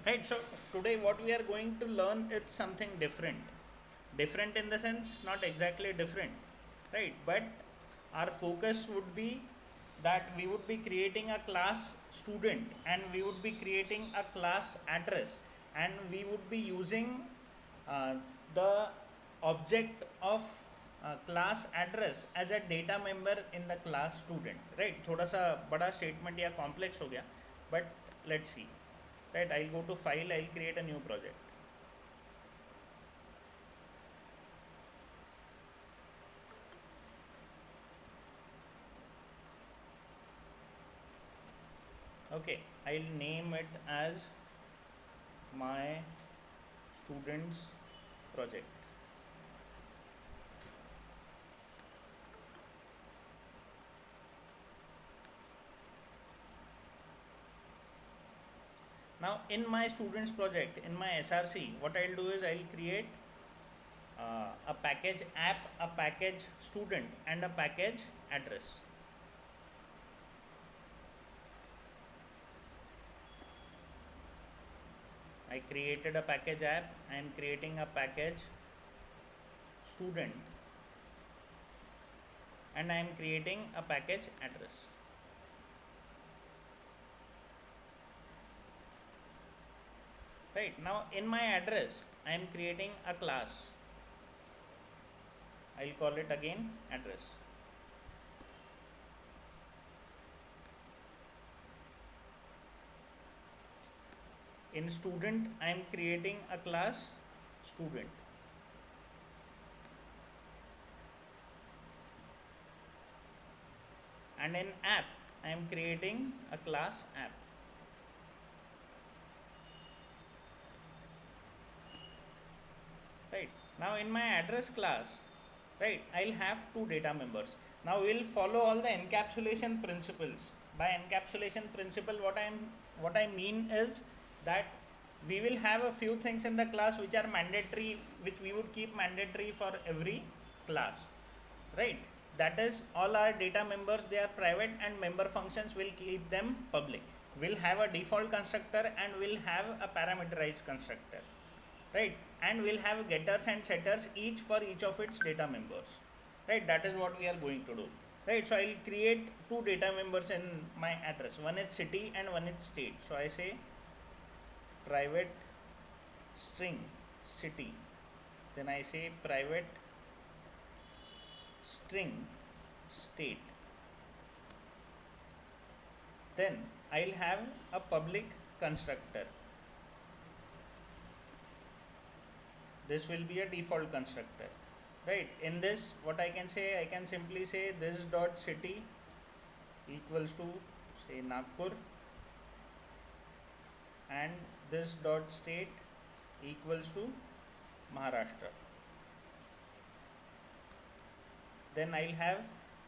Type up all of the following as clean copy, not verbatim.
Right, so today what we are going to learn is something different. Different in the sense, not exactly different, right? But our focus would be that we would be creating a class student and we would be creating a class address and we would be using uh, the object of class address as a data member in the class student, right? थोड़ा सा बड़ा statement या complex हो गया, but let's see. Right, I'll go to file, I'll create a new project. Okay, I'll name it as my students project. Now in my students project, in my SRC, what I'll do is I'll create a package app, a package student and a package address. I created a package app, I am creating a package student and I am creating a package address. Right, now in my address I am creating a class. I'll call it again address. In student I am creating a class student. And in app I am creating a class app. Right, now in my address class, right, I'll have two data members. Now we'll follow all the encapsulation principles. By encapsulation principle, what I mean is that we will have a few things in the class which are mandatory, which we would keep mandatory for every class, right? That is, all our data members, they are private, and member functions will keep them public. We'll have a default constructor and we'll have a parameterized constructor, right? And we'll have getters and setters each for each of its data members, right? That is what we are going to do, right? So I'll create two data members in my address. One is city and one is state. So I say private string city, then I say private string state, then I'll have a public constructor. This will be a default constructor, right? In this, what I can say, I can simply say this dot city equals to say Nagpur and this dot state equals to Maharashtra. Then I'll have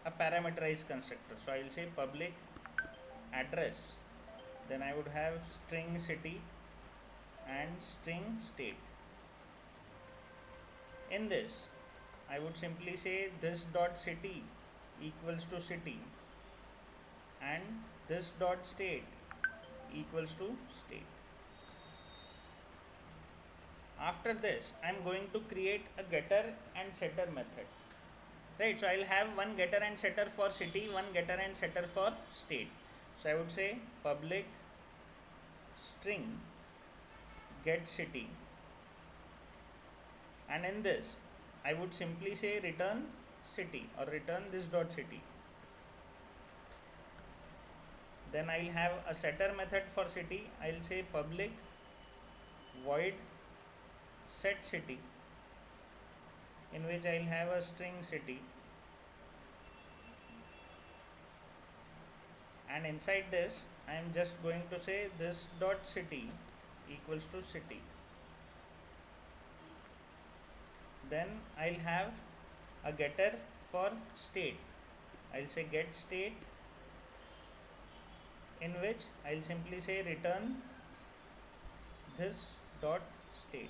a parameterized constructor. So I'll say public address, then I would have string city and string state. In this, I would simply say this dot city equals to city and this dot state equals to state. After this, I am going to create a getter and setter method, right? So I'll have one getter and setter for city, one getter and setter for state. So I would say public string get city, and in this I would simply say return city or return this dot city. Then I'll have a setter method for city. I'll say public void set city, in which I'll have a string city, and inside this I am just going to say this dot city equals to city. Then I'll have a getter for state. I'll say get state, in which I'll simply say return this dot state.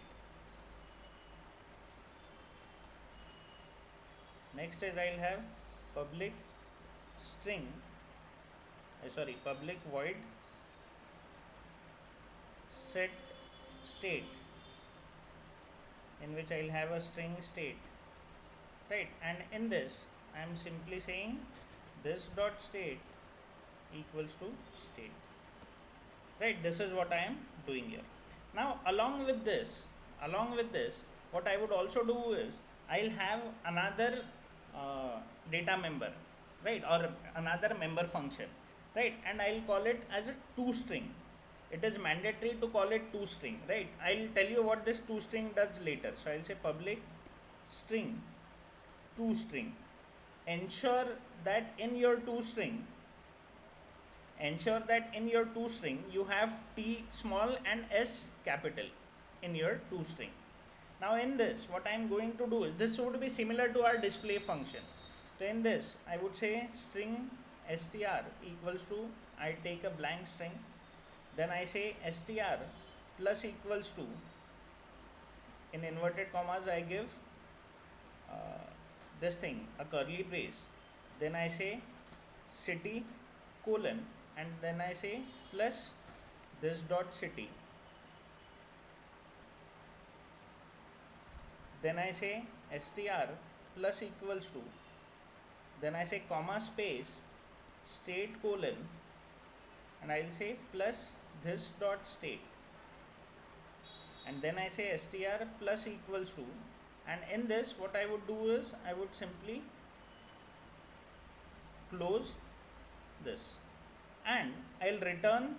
Next is I'll have public string public void set state, in which I'll have a string state, right? And in this I am simply saying this dot state equals to state, right? This is what I am doing here. Now along with this, what I would also do is I'll have another data member, right, or another member function, right, and I'll call it as a toString. It is mandatory to call it toString, right? I'll tell you what this toString does later. So I'll say public string toString. Ensure that in your toString you have T small and S capital in your toString. Now in this, what I am going to do is, this would be similar to our display function. So in this, I would say string str equals to, I take a blank string, then I say str plus equals to, in inverted commas I give this thing, a curly brace, then I say city colon, and then I say plus this dot city, then I say str plus equals to, then I say comma space state colon, and I'll say plus this dot state, and then I say str plus equals to, and in this what I would do is I would simply close this and I'll return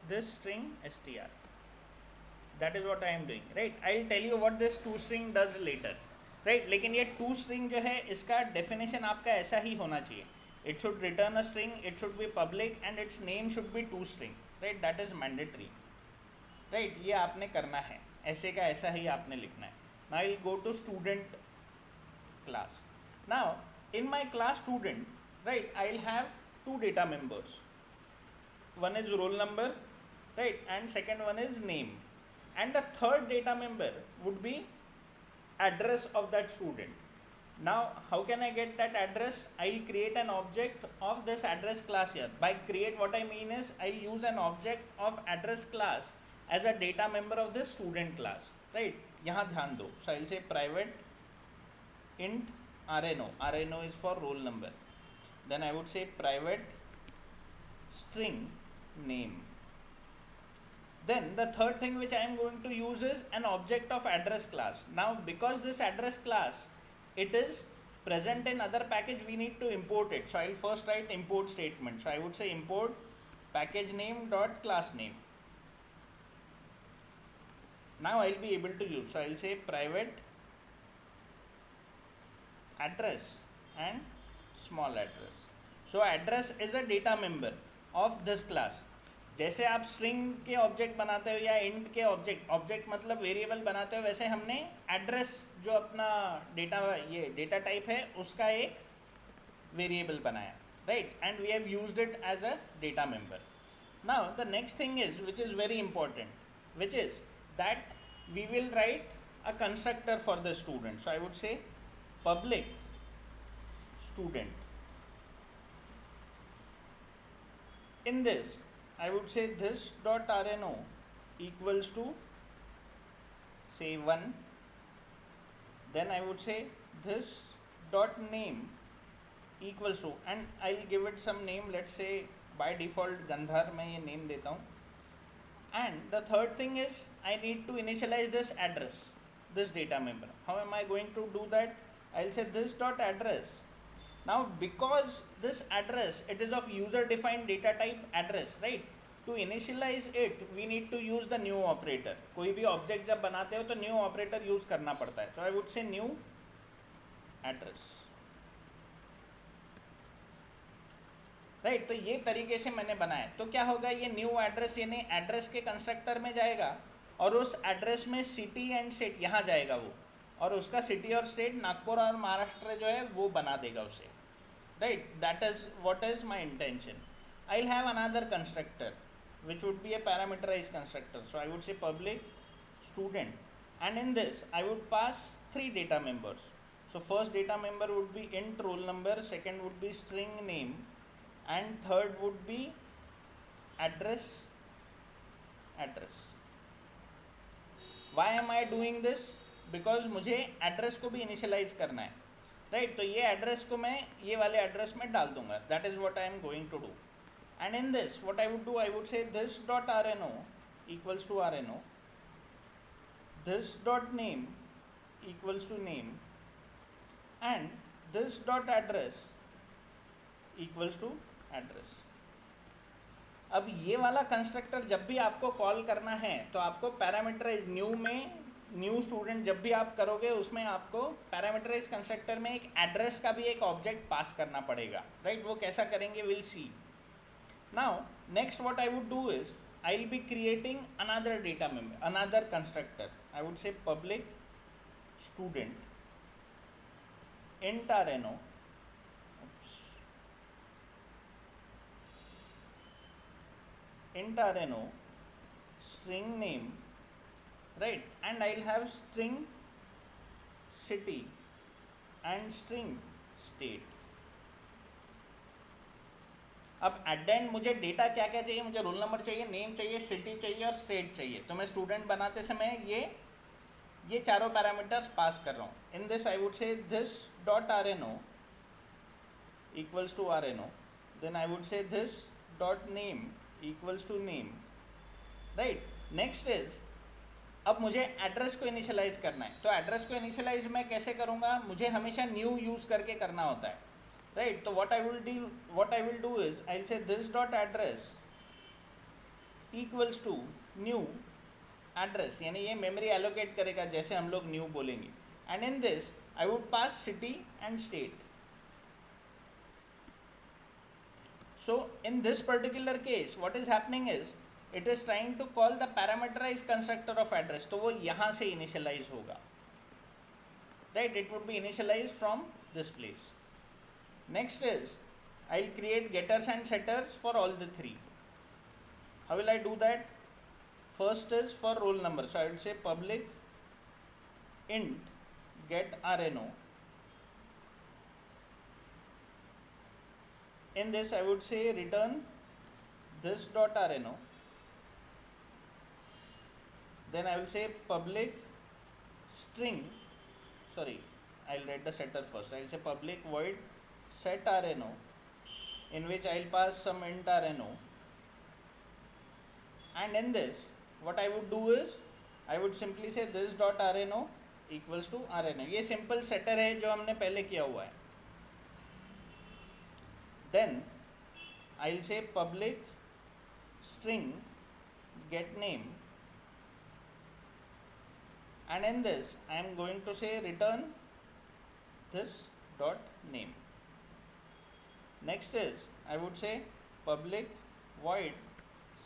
this string str. That is what I am doing, right? I'll tell you what this toString does later, right? लेकिन ये toString जो है इसका definition आपका ऐसा ही होना चाहिए. It should return a string, it should be public, and its name should be toString, right? That is mandatory, right? ये आपने करना है, ऐसे का ऐसा ही आपने लिखना है. Now I'll go to student class. Now in my class student, right, I'll have two data members. One is roll number, right, and second one is name, and the third data member would be address of that student. Now how can I get that address? I'll create an object of this address class here. By create, what I mean is I'll use an object of address class as a data member of this student class, right? यहाँ ध्यान दो. So I'll say private int RNO is for roll number. Then I would say private string name. Then the third thing which I am going to use is an object of address class. Now because this address class, it is present in other package, we need to import it. So I'll first write import statement. So I would say import package name dot class name. Now I'll be able to use. So I'll say private address and small address. So address is a data member of this class. जैसे आप string के object बनाते हो या int के object मतलब variable बनाते हो, वैसे हमने एड्रेस जो अपना डेटा टाइप है उसका एक वेरिएबल बनाया, right, and we have used it as a data member. Now the next thing is which is very important, which is that we will write a constructor for the student. So I would say public student. In this I would say this dot RNO equals to say 1. Then I would say this dot name equals to, and I'll give it some name, let's say by default Gandhar मैं ये name देता हूँ. And the third thing is I need to initialize this address, this data member. How am I going to do that? I'll say this dot address. Now because this address, it is of user defined data type address, right? To initialize it we need to use the new operator. कोई भी object जब बनाते हो तो new operator use करना पड़ता है. So I would say new address, right? तो ये तरीके से मैंने बनाया. तो क्या होगा, ये new address यानी address के constructor में जाएगा और उस address में city and state यहाँ जाएगा वो, और उसका सिटी और स्टेट नागपुर और महाराष्ट्र जो है वो बना देगा उसे, right. That is what is my intention. I will have another constructor which would be a parameterized constructor. So I would say public student, and in this I would pass three data members. So first data member would be int roll number, second would be string name, and third would be address. Why am I doing this, because मुझे address को भी initialise करना है, right. तो ये address को मैं ये वाले एड्रेस में डाल दूंगा. That is what I am going to do. And in this what I would do, I would say this dot R N O equals to R N O, this dot name equals to name, and this dot address equals to address. अब ये वाला constructor जब भी आपको call करना है तो आपको पैरामीटराइज न्यू में, न्यू स्टूडेंट जब भी आप करोगे उसमें आपको पैरामीटराइज कंस्ट्रक्टर में एक एड्रेस का भी एक ऑब्जेक्ट पास करना पड़ेगा, राइट. वो कैसा करेंगे will see. Now next what I would do is I will be creating another data member, another constructor. I would say public student int rno, int rno string name, right, and I'll have string city and string state. अब at the end मुझे data क्या क्या चाहिए, मुझे roll number चाहिए, name चाहिए, city चाहिए और स्टेट चाहिए. तो मैं स्टूडेंट बनाते समय ये चारों पैरामीटर्स पास कर रहा हूँ. In this I would say this dot R N O equals to R N O, then I would say this dot name equals to name, right. Next is अब मुझे address को initialise करना है. तो address को initialise मैं कैसे करूँगा, मुझे हमेशा न्यू यूज़ करके करना होता है, right. तो what I will do is I'll say this dot address equals to new address, यानी ये मेमोरी एलोकेट करेगा जैसे हम लोग न्यू बोलेंगे. And in this I would pass city and state. So in this particular case what is happening is it is trying to call the parameterize constructor of address. तो वो यहाँ से initialize होगा, right. It would be initialize from this place. Next is I'll create getters and setters for all the three. How will I do that? First is for roll number, so I will say public int get rno. In this I would say return this dot rno. Then I will say public string, sorry, I'll write the setter first. I'll say public void set rno, in which I'll pass some int rno. And in this what I would do is I would simply say this dot rno equals to rno. ये simple shutter है जो हमने पहले किया हुआ है. Then I'll say public string get name, and in this I am going to say return this dot name. Next is I would say public void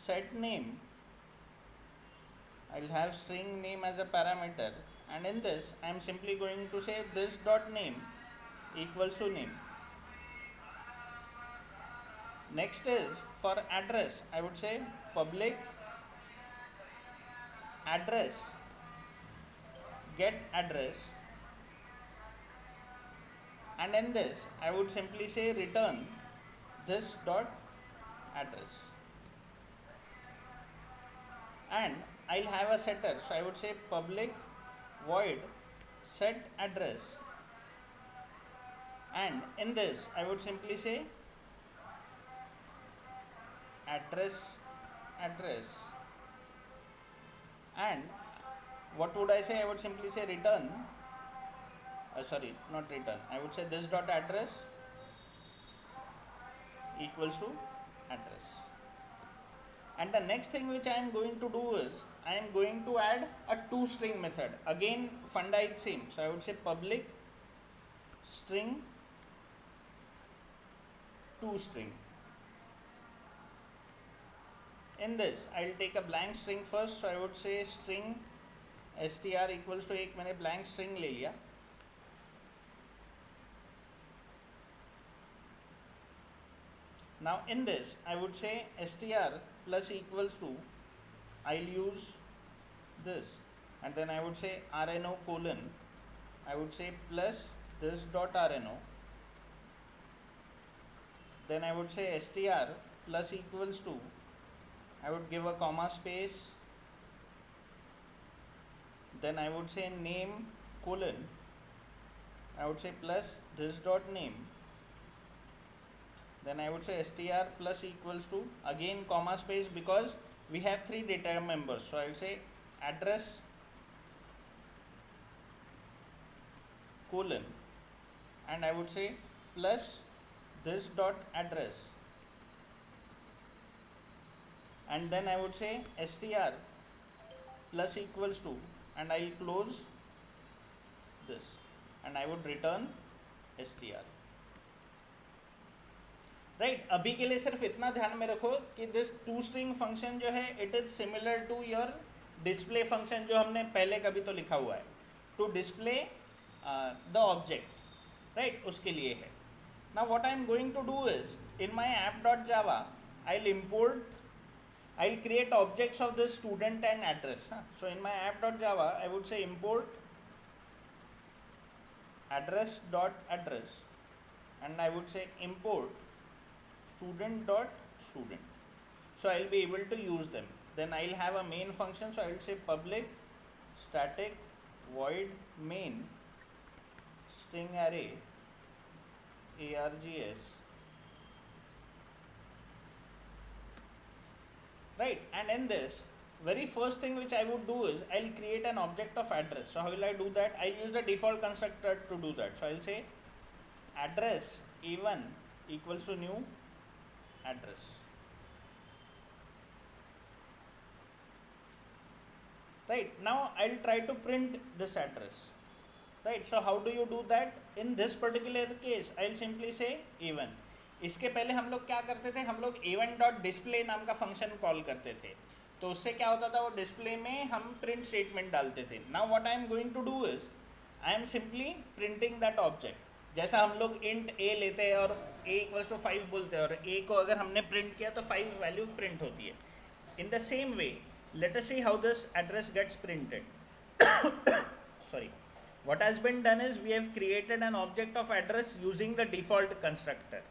set name. I'll have string name as a parameter, and in this I am simply going to say this dot name equals to name. Next is for address I would say public address get address, and in this I would simply say return this dot address. And I'll have a setter, so I would say public void set address, and in this I would simply say address, and what would I say, I would simply say return, sorry, not return, I would say this dot address equals to address. And the next thing which I am going to do is I am going to add a toString method. Again funda is same, so I would say public string toString. In this I'll take a blank string first, so I would say string str equals to, एक मैंने blank string ले लिया. Now in this I would say str plus equals to, I'll use this, and then I would say rno colon, I would say plus this dot rno, then I would say str plus equals to, I would give a comma space, then I would say name colon, I would say plus this dot name, then I would say str plus equals to, again comma space, because we have three data members, so I will say address colon, and I would say plus this dot address, and then I would say str plus equals to, and I'll close this, and I would return str. Right अभी के लिए सिर्फ इतना ध्यान में रखो कि this to string function जो है it is similar to your display function जो हमने पहले कभी तो लिखा हुआ है, to display the object, right, उसके लिए है. Now what I am going to do is in my app dot Java I will import, I will create objects of this student and address. So in my app dot Java I would say import address dot address, and I would say import student dot student, so I'll be able to use them. Then I'll have a main function, so I will say public static void main string array args, right, and in this very first thing which I would do is I'll create an object of address. So how will I do that? I'll use the default constructor to do that. So I'll say address a1 equals to new address, right. Now I'll try to print this address, right. So how do you do that? In this particular case I'll simply say a1. इसके पहले हम लोग क्या करते थे, हम लोग a1 dot display नाम का फंक्शन कॉल करते थे, तो उससे क्या होता था, वो डिस्प्ले में हम प्रिंट स्टेटमेंट डालते थे. Now what I am going to do is I am simply printing that object. जैसा हम लोग इंट ए लेते हैं और ए इक्वल्स टू 5 बोलते हैं, और ए को अगर हमने प्रिंट किया तो 5 वैल्यू प्रिंट होती है. In the same way let us see how this address gets printed. Sorry, what has been done is we have created an object of address using the default constructor,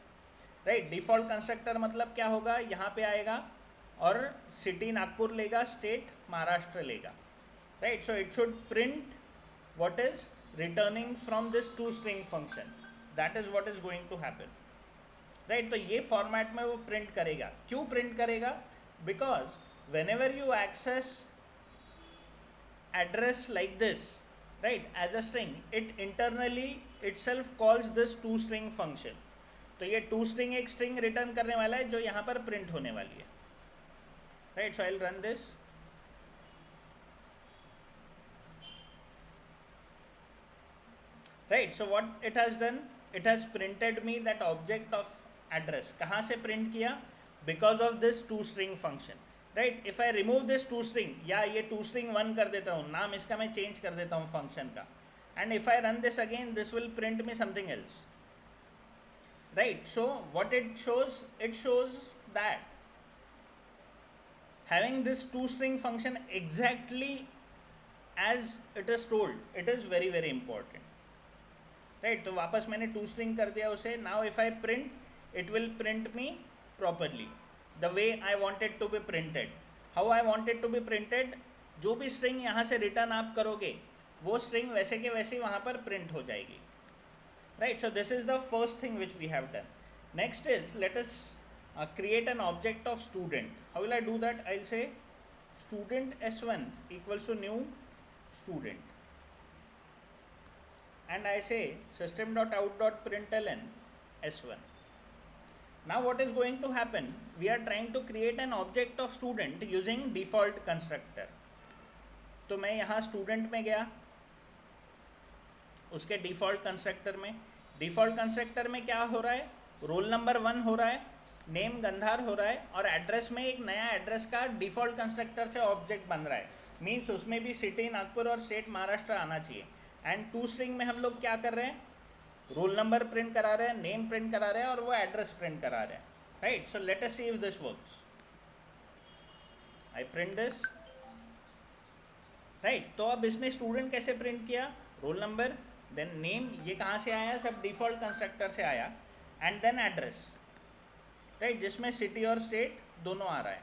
right. default constructor मतलब क्या होगा, यहाँ पे आएगा और city Nagpur लेगा, state Maharashtra लेगा, right. So it should print what is returning from this to string function, that is what is going to happen, right. तो ये फॉर्मेट में वो प्रिंट करेगा. क्यों प्रिंट करेगा? Because whenever you access address like this, right, as a string, it internally itself calls this to string function. तो ये to string एक स्ट्रिंग रिटर्न करने वाला है जो यहाँ पर प्रिंट होने वाली है, right. So I'll run this, right. So what it has done, it has printed me that object of address. कहाँ से print किया? Because of this two string function, right. If I remove this two string, या ये two string 1 कर देता हूँ, नाम इसका मैं change कर देता हूँ function का, and if I run this again, this will print me something else, right. So what it shows that having this two string function exactly as it is told, it is very very important, right. तो वापस मैंने two string कर दिया उसे. now if I print, it will print me properly the way I want it to be printed. how I want it to be printed, जो भी string यहाँ से return आप करोगे वो string वैसे के वैसे वहाँ पर print हो जाएगी, right. so this is the first thing which we have done. next is let us create an object of student. How will I do that? I'll say student s1 equals to new student, and I say system.out.println s1. Now what is going to happen? We are trying to create an object of student using default constructor. तो मैं यहाँ student में गया, उसके default constructor में. default constructor में क्या हो रहा है? रोल नंबर 1 हो रहा है, नेम गंधार हो रहा है, और एड्रेस में एक नया एड्रेस का डिफ़ॉल्ट कंस्ट्रक्टर से ऑब्जेक्ट बन रहा है. मीन्स उसमें भी सिटी नागपुर और स्टेट महाराष्ट्र आना चाहिए. एंड टू स्ट्रिंग में हम लोग क्या कर रहे हैं, रोल नंबर प्रिंट करा रहे हैं, नेम प्रिंट करा रहे हैं, और वो एड्रेस प्रिंट करा रहे हैं, right. So let us see if this works. I print this, right. तो अब इसने स्टूडेंट कैसे प्रिंट किया, रोल नंबर, देन नेम, ये कहाँ से आया, सब डिफ़ॉल्ट कंस्ट्रक्टर से आया, एंड देन एड्रेस, राइट, जिसमें सिटी और स्टेट दोनों आ रहा है,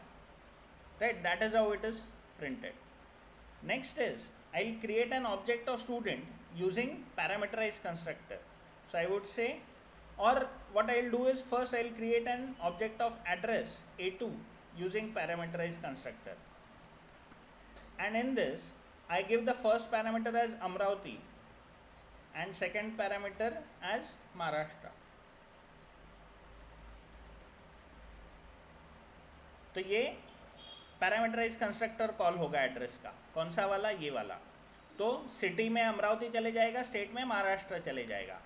right. That is how it is printed. Next is I'll create an object of student using parameterized constructor. So I would say, or what I'll do is first I'll create an object of address A2 using parameterized constructor. And in this, I give the first parameter as Amravati and second parameter as Maharashtra. तो ये parameterise constructor call होगा address का. कौन सा वाला? ये वाला. तो सिटी में अमरावती चले जाएगा, स्टेट में महाराष्ट्र चले जाएगा,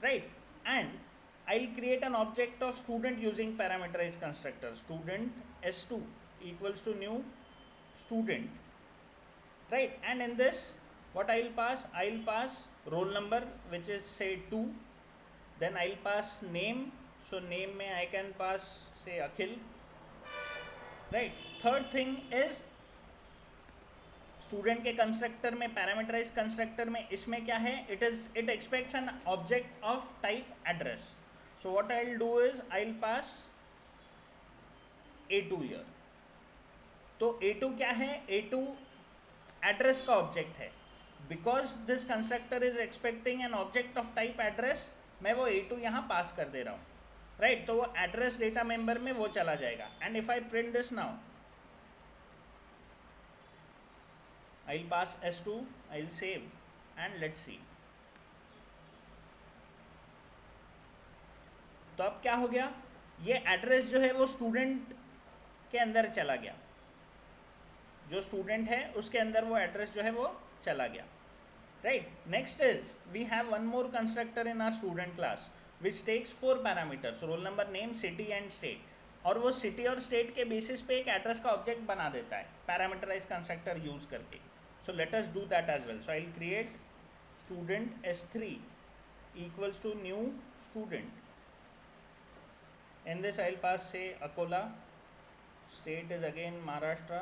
right. And I will create an object of student using parameterize constructor. Student S2 equals to new student, right. And in this, what I will pass? I will pass roll number, which is say 2. Then I will pass name. So name में I can pass say Akhil, right. Third thing is student के constructor में, parameterise constructor में, इसमें क्या है? It aspects N object of type address. So what I will do is I will pass A2 here. तो A2 क्या है? A2 address का ऑब्जेक्ट है. Because this constructor is expecting N object of type address, मैं वो A2 यहाँ पास कर दे रहा हूँ, राइट. तो वो एड्रेस डेटा मेंबर में वो चला जाएगा. And if I print this now, I'll pass S2, I'll save and let's see. तो अब क्या हो गया? ये एड्रेस जो है वो स्टूडेंट के अंदर चला गया. जो स्टूडेंट है उसके अंदर वो एड्रेस जो है वो चला गया, right. Next is we have one more constructor in our student class which takes 4 parameters, roll number, name, city and state. और वो सिटी और स्टेट के बेसिस पे एक एड्रेस का ऑब्जेक्ट बना देता है पैरामीटराइज कंस्ट्रक्टर यूज करके. So let us do that as well. So I'll create student S3 equals to new student. In this I'll pass say Akola, state is again Maharashtra,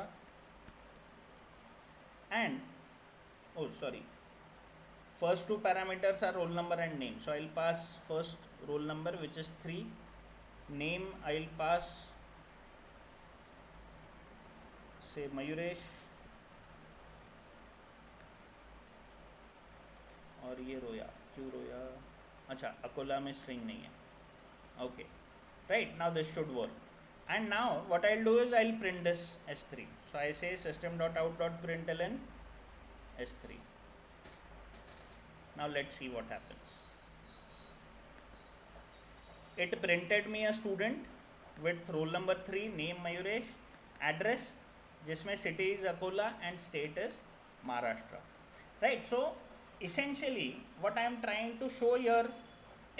and oh sorry, first two parameters are roll number and name. So I'll pass first roll number, which is 3. Name I'll pass say Mayuresh, और ये रोया, क्यों रोया? अच्छा, अकोला में string नहीं है. Okay, right. Now this should work. And now what I will do is I will print this S3. So I say system.out.println S3. Now let's see what happens. It printed me a student with roll number 3, name Mayuresh, address जिसमें city is Akola and state is Maharashtra, right. So essentially what I am trying to show here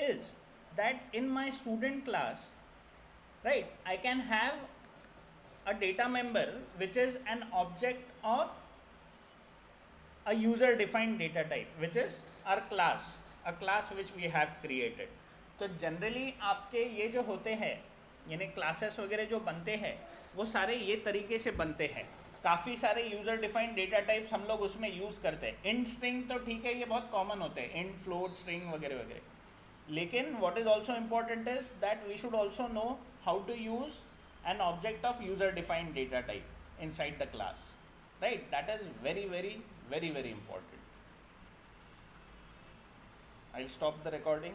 is that in my student class, right, I can have a data member which is an object of a user defined data type, which is our class, a class which we have created. तो generally आपके ये जो होते हैं, यानी classes वगैरह जो बनते हैं, वो सारे ये तरीके से बनते हैं. काफ़ी सारे यूज़र डिफाइंड डेटा टाइप्स हम लोग उसमें यूज़ करते हैं. इंट स्ट्रिंग तो ठीक है, ये बहुत कॉमन होते हैं, इंट, फ्लोट, स्ट्रिंग वगैरह वगैरह. लेकिन what is also important is that we should also know how to use an object of user defined data type inside the class, right. That is very very very very important. I will stop the recording.